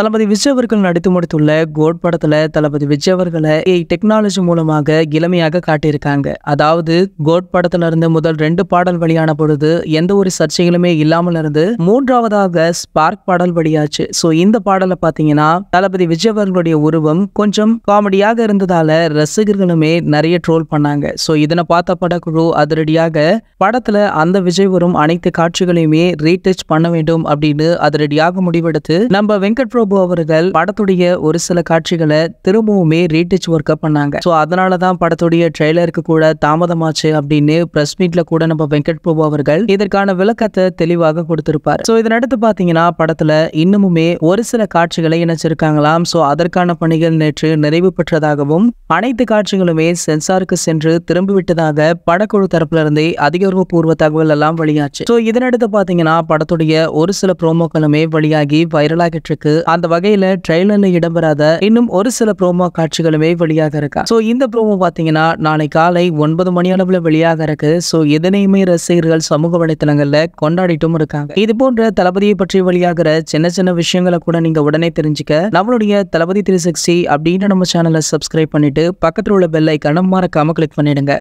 தளபதி விஜய் அவர்கள் நடித்து முடித்துள்ள கோட் படத்துல தளபதி விஜய் அவர்களை டெக்னாலஜி மூலமாக இளமையாக காட்டியிருக்காங்க. அதாவது கோட் படத்துல இருந்து முதல் 2 பாடல் வெளியான பொழுது எந்த ஒரு சர்ச்சைகளுமே இல்லாமல் இருந்து 3வதாக ஸ்பார்க் பாடல் வெளியாச்சு. சோ இந்த பாடலை பாத்தீங்கன்னா தளபதி விஜய் அவர்களுடைய உருவம் கொஞ்சம் காமெடியாக இருந்ததால ரசிகர்களுமே நிறைய ட்ரோல் பண்ணாங்க. சோ இதனை பார்த்த படக்குழு அதிரடியாக படத்துல அந்த விஜய் வரும் அனைத்து காட்சிகளையுமே ரீடச் பண்ண வேண்டும் அப்படின்னு அதிரடியாக முடிவெடுத்து நம்ம வெங்கட் பிரபு அவர்கள் படத்துடைய ஒரு சில காட்சிகளை திரும்பவுமே ரீடச் ஒர்க் பண்ணாங்க. சோ அதனாலதான் படத்துடைய ட்ரெய்லருக்கு கூட தாமதமாச்சு அப்படின்னு பிரஸ் மீட்ல கூட நம்ம வெங்கட் பிரபு அவர்கள் இதற்கான விளக்கத்தை தெளிவாக கொடுத்திருப்பார். சோ இதனடுத்து பாத்தீங்கன்னா படத்துல இன்னமுமே ஒரு சில காட்சிகளை இணைச்சிருக்காங்களாம். சோ அதற்கான பணிகள் நேற்று நிறைவு பெற்றதாகவும் அனைத்து காட்சிகளுமே சென்சாருக்கு சென்று திரும்பிவிட்டதாக படக்குழு தரப்புல இருந்தே அதிகாரப்பூர்வ தகவல் எல்லாம் வெளியாச்சு. சோ இதனடுத்து பாத்தீங்கன்னா படத்துடைய ஒரு சில ப்ரோமோக்களுமே வெளியாகி வைரலாகிட்டு இருக்கு. அந்த வகையில ட்ரெய்லர்ல இடம்பெறாத இன்னும் ஒரு சில ப்ரோமோ காட்சிகளுமே வெளியாக இருக்கா. சோ இந்த ப்ரோமோ பாத்தீங்கன்னா நாளை காலை 9 மணி அளவுல வெளியாக இருக்கு. சோ இதனையுமே ரசிகர்கள் சமூக வலைத்தளங்கள்ல கொண்டாடிட்டும் இருக்காங்க. இது போன்ற தளபதியை பற்றி வெளியாகிற சின்ன சின்ன விஷயங்களை கூட நீங்க உடனே தெரிஞ்சுக்க நம்மளுடைய தளபதி 360 அப்படின்னு நம்ம சேனலை சப்ஸ்கிரைப் பண்ணிட்டு பக்கத்துல உள்ள பெல் ஐகானை மறக்காம கிளிக் பண்ணிடுங்க.